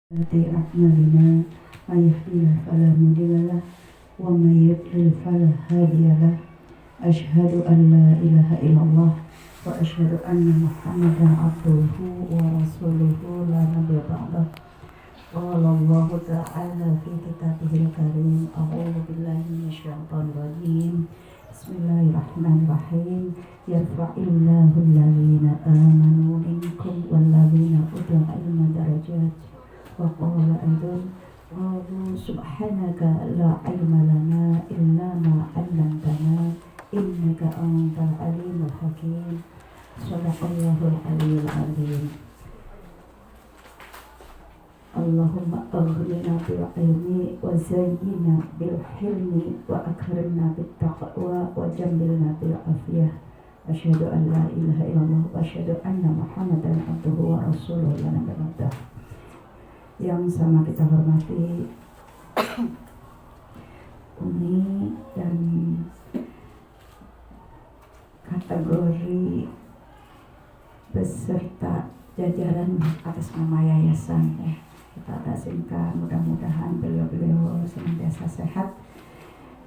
أعمالنا من يهديه فلا مضل له ومن يضلل فلا هادي له أشهد أن لا إله إلا الله وأشهد أن محمدا عبده ورسوله لا نبي بعده قال الله تعالى في كتابه الكريم أعوذ بالله من الشيطان الرجيم بسم الله الرحمن الرحيم يرفع الله الذين آمنوا منكم والذين أوتوا العلم درجات وقال أيضا قالوا سبحانك لا علم لنا إلا ما علمتنا إنك أنت العليم الحكيم صدق الله العلي العظيم اللهم أغننا بالعلم وزينا بالحلم وأكرمنا بالتقوى وجملنا بالعافية أشهد أن لا إله إلا الله وأشهد أن محمدا عبده ورسوله لا نبي بعده. Yang sama kita hormati Umi dan kategori beserta jajaran atas nama yayasan kita singkat, mudah-mudahan beliau-beliau senantiasa sehat.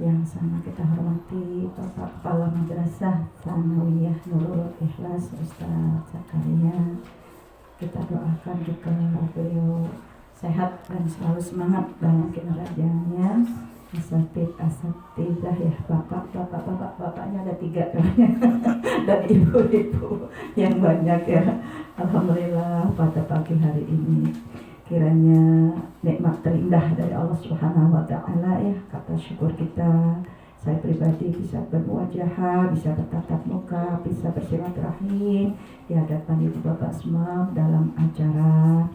Yang sama kita hormati Bapak Kepala Madrasah Tsanawiyah Nurul Ikhlas Ustaz Zakaria, kita doakan juga beliau sehat dan selalu semangat dalam kinerjanya. Asatidah ya, bapaknya ada 3 dan ibu-ibu yang banyak ya. Alhamdulillah pada pagi hari ini kiranya nikmat terindah dari Allah Subhanahu wa taala ya, kata syukur kita. Saya pribadi bisa bermuajahah, bisa bertatap muka, bisa bersilaturahim di hadapan ibu bapak semua dalam acara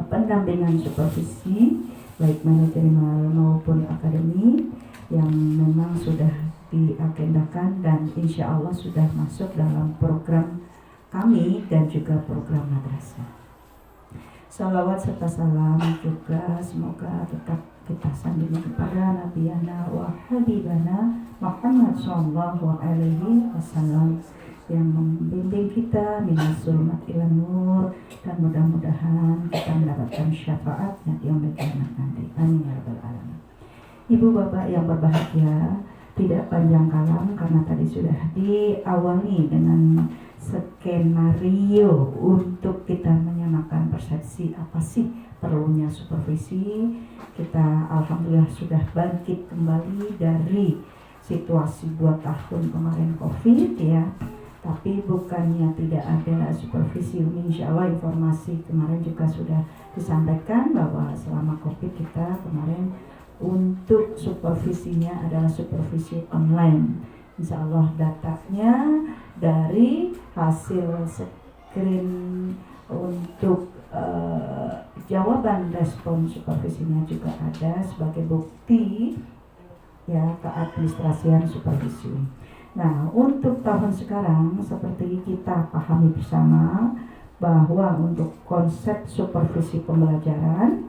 pendampingan supervisi baik manajerial maupun akademi yang memang sudah diagendakan dan insya Allah sudah masuk dalam program kami dan juga program madrasah. Salawat serta salam juga semoga tetap kita sandingkan kepada Nabiyana wa Habibana Muhammad sallallahu alaihi wasallam yang membimbing kita minas zulmat ilan nur, dan mudah-mudahan kita mendapatkan syafaatnya yang berkiamat nanti. Amin ya rabbal alamin. Ibu bapak yang berbahagia, tidak panjang kalam karena tadi sudah diawali dengan skenario untuk kita menyamakan persepsi apa sih perlunya supervisi. Kita alhamdulillah sudah bangkit kembali dari situasi 2 tahun kemarin COVID ya. Tapi bukannya tidak ada supervisi, insya Allah informasi kemarin juga sudah disampaikan bahwa selama COVID kita kemarin untuk supervisinya adalah supervisi online. Insya Allah datanya dari hasil screen untuk jawaban respon supervisinya juga ada sebagai bukti ya keadministrasian supervisi. Nah, untuk tahun sekarang seperti kita pahami bersama bahwa untuk konsep supervisi pembelajaran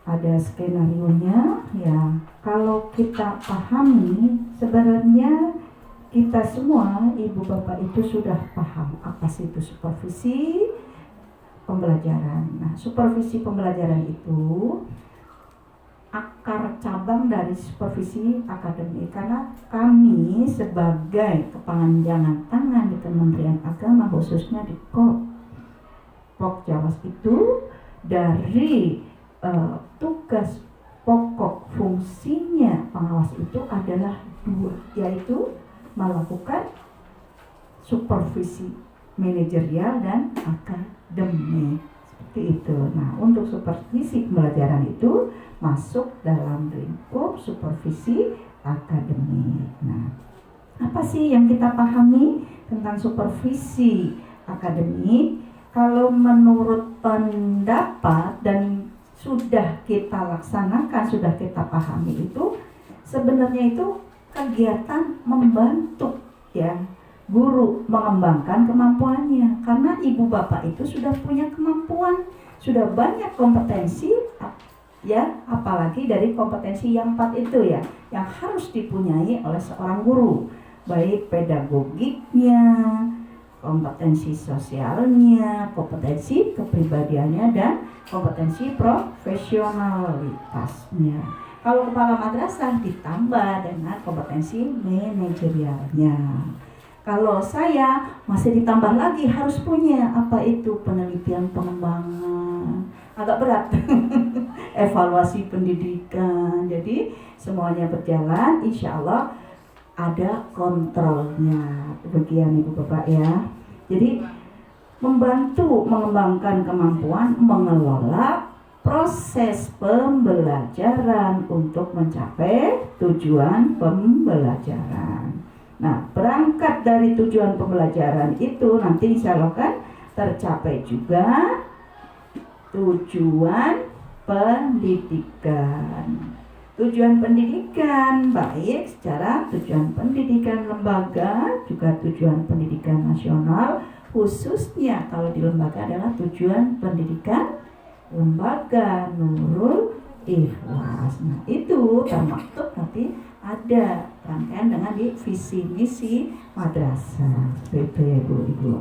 ada skenarionya ya. Kalau kita pahami sebenarnya kita semua ibu bapak itu sudah paham apa sih itu supervisi pembelajaran. Nah, supervisi pembelajaran itu akar cabang dari supervisi akademik, karena kami sebagai kepanjangan tangan di Kementerian Agama khususnya di Pok Jawas itu dari tugas pokok fungsinya pengawas itu adalah 2, yaitu melakukan supervisi manajerial dan akademik seperti itu. Nah, untuk supervisi pembelajaran itu masuk dalam lingkup supervisi akademik. Nah, apa sih yang kita pahami tentang supervisi akademik? Kalau menurut pendapat dan sudah kita laksanakan, sudah kita pahami itu sebenarnya itu kegiatan membantu ya guru mengembangkan kemampuannya, karena ibu bapak itu sudah punya kemampuan, sudah banyak kompetensi ya, apalagi dari kompetensi yang 4 itu ya yang harus dipunyai oleh seorang guru, baik pedagogiknya, kompetensi sosialnya, kompetensi kepribadiannya, dan kompetensi profesionalitasnya. Kalau kepala madrasah ditambah dengan kompetensi manajerialnya. Kalau saya masih ditambah lagi harus punya apa itu penelitian pengembangan, agak berat. Evaluasi pendidikan. Jadi semuanya berjalan, insya Allah ada kontrolnya. Demikian Ibu Bapak ya. Jadi membantu mengembangkan kemampuan mengelola proses pembelajaran untuk mencapai tujuan pembelajaran. Nah, berangkat dari tujuan pembelajaran itu nanti insya Allah kan tercapai juga tujuan pendidikan. Tujuan pendidikan baik secara tujuan pendidikan lembaga, juga tujuan pendidikan nasional, khususnya kalau di lembaga adalah tujuan pendidikan lembaga Nurul Ikhlas. Nah, itu termaktub nanti ada rangkaian dengan di visi misi madrasah Ibu.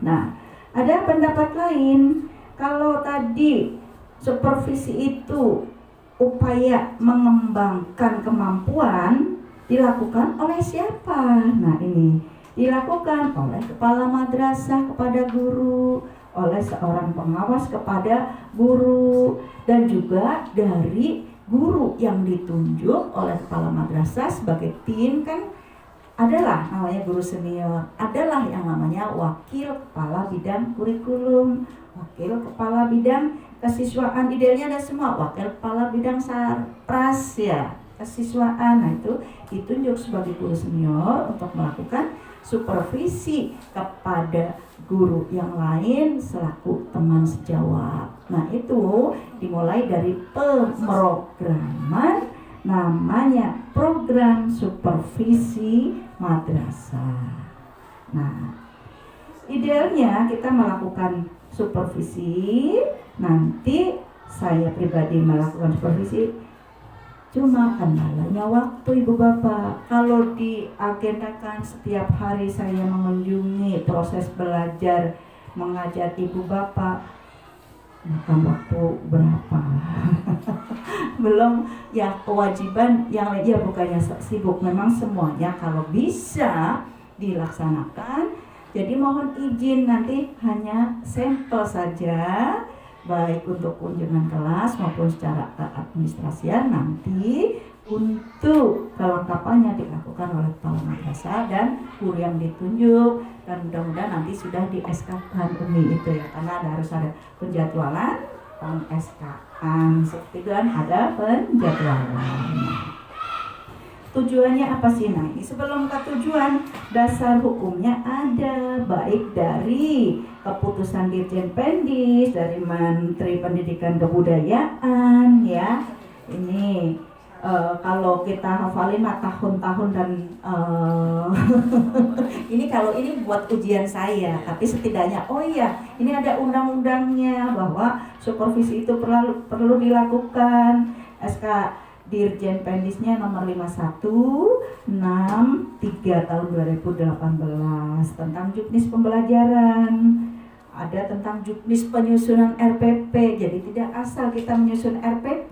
Nah, ada pendapat lain, kalau tadi supervisi itu upaya mengembangkan kemampuan dilakukan oleh siapa? Nah, ini dilakukan oleh kepala madrasah kepada guru, oleh seorang pengawas kepada guru, dan juga dari guru yang ditunjuk oleh kepala madrasah sebagai tim. Kan adalah namanya guru senior, adalah yang namanya wakil kepala bidang kurikulum, wakil kepala bidang kesiswaan, idealnya ada semua, wakil kepala bidang sarpras ya, kesiswaan. Nah, itu ditunjuk sebagai guru senior untuk melakukan supervisi kepada guru yang lain selaku teman sejawat. Nah, itu dimulai dari pemrograman, namanya program supervisi madrasah. Nah, idealnya kita melakukan supervisi, nanti saya pribadi melakukan supervisi, cuma kendalanya waktu Ibu Bapak. Kalau diagendakan setiap hari saya mengunjungi proses belajar mengajar Ibu Bapak, makan waktu berapa? Belum ya kewajiban yang lain, ya bukannya sibuk, memang semuanya kalau bisa dilaksanakan. Jadi mohon izin nanti hanya sampel saja, baik untuk kunjungan kelas maupun secara keadministrasian, nanti untuk kelengkapannya dilakukan oleh kepala madrasah dan guru yang ditunjuk, dan mudah-mudahan nanti sudah di SK-kan Umi itu ya, karena harus ada penjadwalan SK-an, seperti itu kan ada penjadwalan. Tujuannya apa sih? Nah, ini sebelum ke tujuan, dasar hukumnya ada, baik dari keputusan Dirjen Pendis, dari Menteri Pendidikan Kebudayaan ya. Ini kalau kita hafalin tahun-tahun dan ini kalau ini buat ujian saya, tapi setidaknya oh iya, ini ada undang-undangnya bahwa supervisi itu perlu dilakukan. SK Dirjen Pendisnya nomor 5163 tahun 2018 tentang juknis pembelajaran. Ada tentang juknis penyusunan RPP. Jadi tidak asal kita menyusun RPP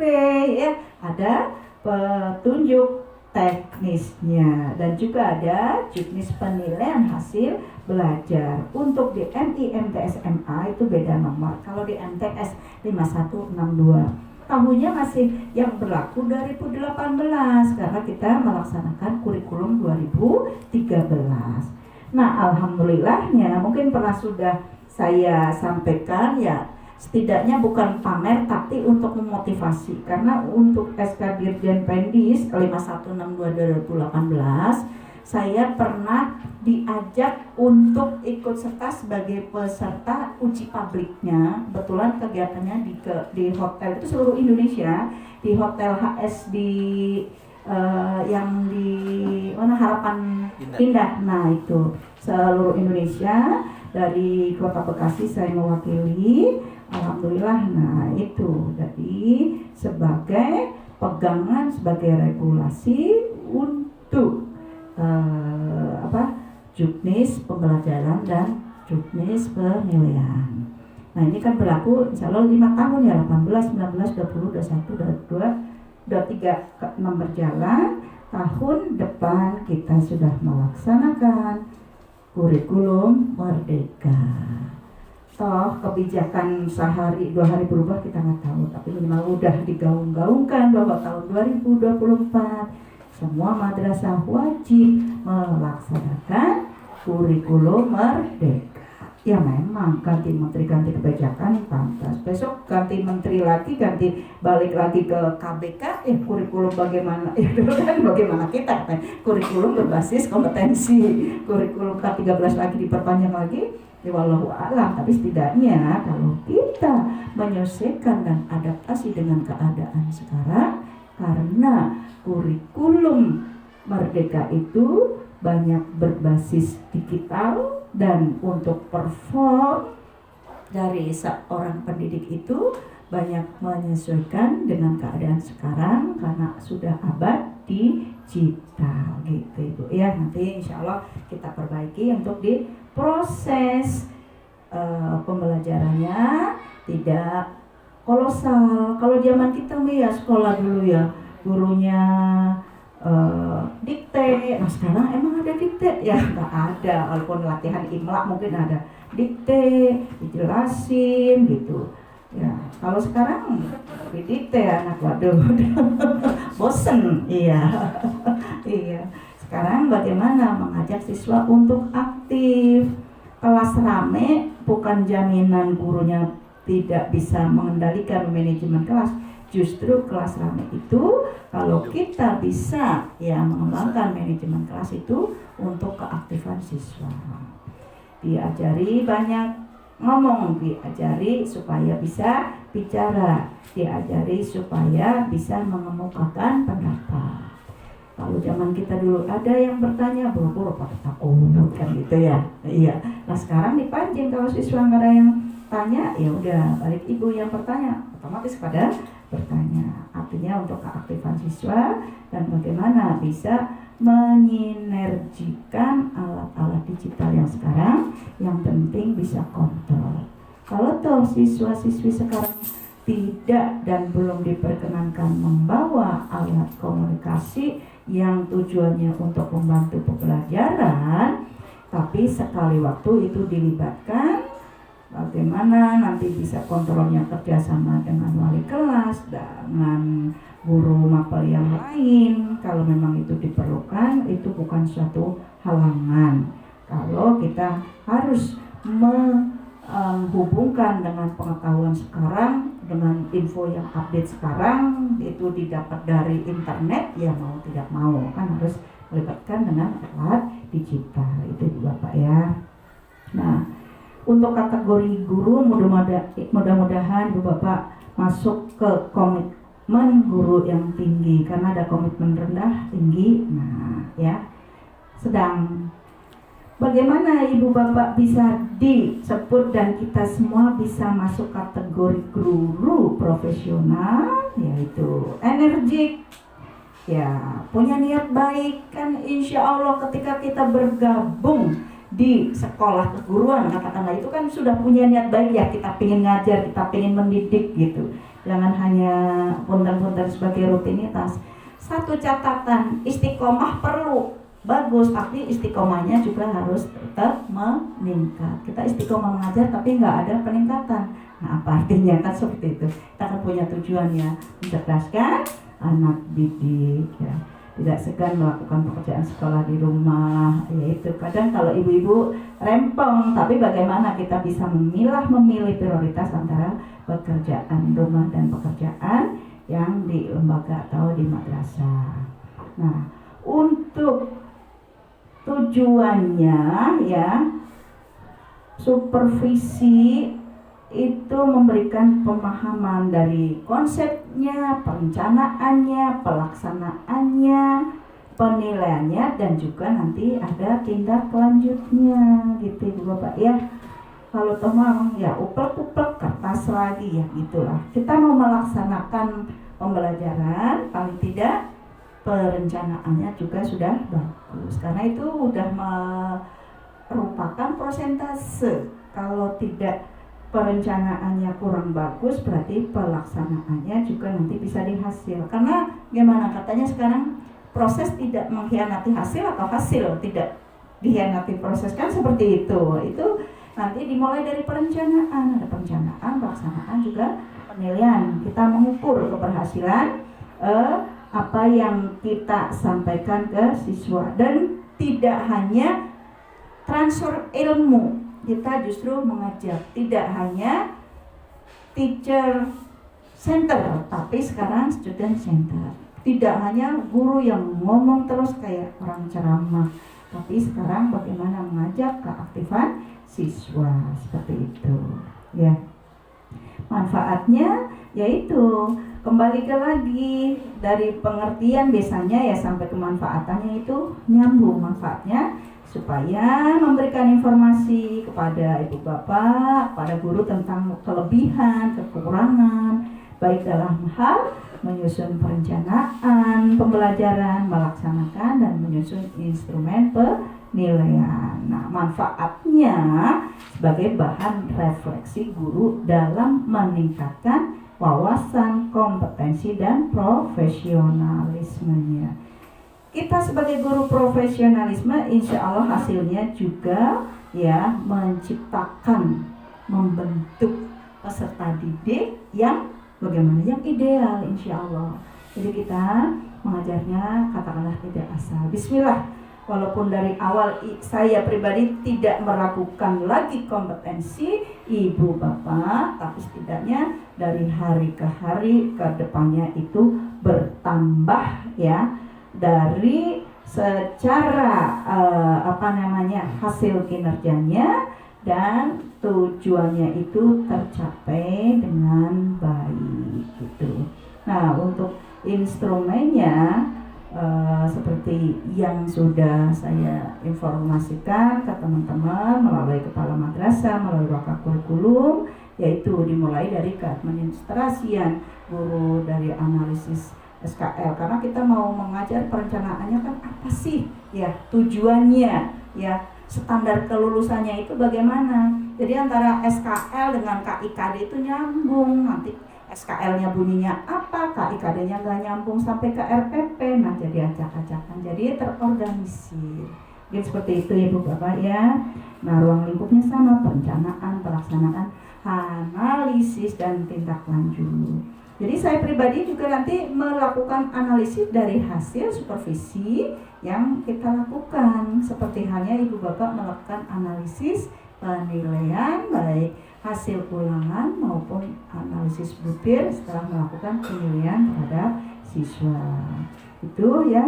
ya. Ada petunjuk teknisnya, dan juga ada juknis penilaian hasil belajar. Untuk di MI MTS MA itu beda nomor. Kalau di MTS 5162 tahunnya masih yang berlaku 2018 karena kita melaksanakan kurikulum 2013. Nah, alhamdulillahnya mungkin pernah sudah saya sampaikan ya, setidaknya bukan pamer tapi untuk memotivasi, karena untuk SK Dirjen Pendis 5162/2018 saya pernah diajak untuk ikut serta sebagai peserta uji pabriknya. Kebetulan kegiatannya di hotel itu seluruh Indonesia, di hotel HS di yang di mana Harapan Indah. Nah, itu seluruh Indonesia, dari Kota Bekasi saya mewakili. Alhamdulillah. Nah, itu jadi sebagai pegangan, sebagai regulasi untuk juknis pembelajaran dan juknis penilaian. Nah ini kan berlaku insya Allah 5 tahun ya, 18, 19, 20, 21, 22, 23 ke 6 berjalan. Tahun depan kita sudah melaksanakan kurikulum merdeka. Toh kebijakan sehari 2 hari berubah kita nggak tahu, tapi minimal udah digaung-gaungkan bahwa tahun 2024 semua madrasah wajib melaksanakan kurikulum merdeka. Ya memang ganti menteri, ganti kebijakan pantas. Besok ganti menteri lagi, ganti balik lagi ke KBK, kurikulum bagaimana? Dulu kan bagaimana kita kan? Kurikulum berbasis kompetensi. Kurikulum K13 lagi diperpanjang lagi. Ya wallahu a'lam, tapi setidaknya kalau kita menyesuaikan dan adaptasi dengan keadaan sekarang, karena kurikulum merdeka itu banyak berbasis digital dan untuk perform dari seorang pendidik itu banyak menyesuaikan dengan keadaan sekarang karena sudah abad digital gitu Ibu ya. Nanti insya Allah kita perbaiki untuk di proses pembelajarannya tidak kolosal. Kalau zaman kita ya sekolah dulu ya gurunya dikte. Nah sekarang emang ada dikte? Ya nggak ada, walaupun latihan imla mungkin ada dikte, dijelasin gitu. Ya kalau sekarang dikte anak, waduh bosen. Iya iya. Sekarang bagaimana mengajak siswa untuk aktif? Kelas rame bukan jaminan gurunya tidak bisa mengendalikan manajemen kelas. Justru kelas rame itu kalau kita bisa ya mengembangkan manajemen kelas itu untuk keaktifan siswa. Diajari banyak ngomong, diajari supaya bisa bicara, diajari supaya bisa mengemukakan pendapat. Kalau zaman kita dulu ada yang bertanya, buru-buru pada takut kan gitu ya. Iya. Nah sekarang dipancing, kalau siswa nggak ada yang tanya, ya udah balik ibu yang bertanya, otomatis pada bertanya. Artinya untuk keaktifan siswa dan bagaimana bisa menyinergikan alat-alat digital yang sekarang, yang penting bisa kontrol. Kalau toh siswa-siswi sekarang tidak dan belum diperkenankan membawa alat komunikasi yang tujuannya untuk membantu pembelajaran, tapi sekali waktu itu dilibatkan, bagaimana nanti bisa kontrolnya kerjasama dengan wali kelas, dengan guru mapel yang lain. Kalau memang itu diperlukan, itu bukan suatu halangan. Kalau kita harus menghubungkan dengan pengetahuan sekarang, dengan info yang update sekarang, itu didapat dari internet, ya mau tidak mau kan harus melibatkan dengan alat digital. Itu Bapak ya. Nah, untuk kategori guru mudah-mudahan Ibu Bapak masuk ke komitmen guru yang tinggi, karena ada komitmen rendah, tinggi. Nah ya, sedang bagaimana Ibu Bapak bisa disebut dan kita semua bisa masuk kategori guru profesional, yaitu energik, ya punya niat baik. Kan insya Allah ketika kita bergabung di sekolah keguruan, katakanlah itu kan sudah punya niat baik ya, kita pengen ngajar, kita pengen mendidik gitu. Jangan hanya punten-punten sebagai rutinitas. Satu catatan, istiqomah perlu, bagus, tapi istiqomahnya juga harus tetap meningkat. Kita istiqomah mengajar tapi nggak ada peningkatan. Nah apa artinya? Kan seperti itu. Kita kan punya tujuan ya, mencerdaskan anak didik ya. Tidak segan melakukan pekerjaan sekolah di rumah, yaitu kadang kalau ibu-ibu rempong, tapi bagaimana kita bisa memilih prioritas antara pekerjaan rumah dan pekerjaan yang di lembaga atau di madrasah. Nah, untuk tujuannya ya, supervisi itu memberikan pemahaman dari konsepnya, perencanaannya, pelaksanaannya, penilaiannya, dan juga nanti ada tindak lanjutnya gitu Ibu Bapak ya. Kalau teman ya uplek-uplek kertas lagi ya gitulah. Kita mau melaksanakan pembelajaran, paling tidak perencanaannya juga sudah bagus, karena itu udah merupakan persentase. Kalau tidak perencanaannya kurang bagus, berarti pelaksanaannya juga nanti bisa dihasil. Karena gimana katanya sekarang, proses tidak mengkhianati hasil atau hasil tidak dikhianati proses, kan seperti itu. Itu nanti dimulai dari perencanaan, ada perencanaan, pelaksanaan, juga penilaian. Kita mengukur keberhasilan apa yang kita sampaikan ke siswa, dan tidak hanya transfer ilmu, kita justru mengajak, tidak hanya teacher center, tapi sekarang student center. Tidak hanya guru yang ngomong terus kayak orang ceramah, tapi sekarang bagaimana mengajak keaktifan siswa, seperti itu ya. Manfaatnya yaitu kembali ke lagi dari pengertian, biasanya ya sampai kemanfaatannya itu nyambung manfaatnya, supaya memberikan informasi kepada ibu bapak, pada guru tentang kelebihan, kekurangan, baik dalam hal menyusun perencanaan pembelajaran, melaksanakan dan menyusun instrumen penilaian. Nah, manfaatnya sebagai bahan refleksi guru dalam meningkatkan wawasan, kompetensi, dan profesionalismenya. Kita sebagai guru profesionalisme, insya Allah hasilnya juga ya menciptakan, membentuk peserta didik yang bagaimana, yang ideal, insya Allah. Jadi kita mengajarnya katakanlah tidak asal, bismillah. Walaupun dari awal saya pribadi tidak melakukan lagi kompetensi ibu bapak, tapi setidaknya dari hari ke hari ke depannya itu bertambah ya, dari secara hasil kinerjanya, dan tujuannya itu tercapai dengan baik gitu. Nah, untuk instrumennya seperti yang sudah saya informasikan ke teman-teman melalui kepala madrasah, melalui wakaf kurikulum, yaitu dimulai dari keadministrasian, guru dari analisis SKL, karena kita mau mengajar perencanaannya kan apa sih ya, tujuannya ya, standar kelulusannya itu bagaimana. Jadi antara SKL dengan KIKD itu nyambung, nanti SKL-nya bunyinya apa, KIKD-nya nggak nyambung sampai ke RPP, nah jadi acak-acakan, jadi terorganisir. Jadi seperti itu ya Bu Bapak ya. Nah, ruang lingkupnya sama, perencanaan, pelaksanaan, analisis, dan tindak lanjut. Jadi saya pribadi juga nanti melakukan analisis dari hasil supervisi yang kita lakukan, seperti halnya ibu bapak melakukan analisis penilaian baik hasil ulangan maupun analisis butir setelah melakukan penilaian terhadap siswa. Itu ya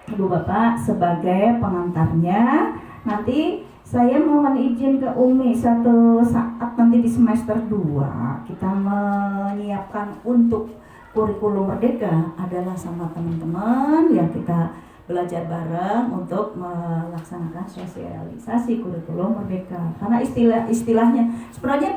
ibu bapak sebagai pengantarnya. Nanti saya mohon izin ke Umi, satu saat nanti di semester 2 kita menyiapkan untuk kurikulum merdeka adalah sama teman-teman yang kita belajar bareng untuk melaksanakan sosialisasi kurikulum merdeka. Karena istilahnya sebenarnya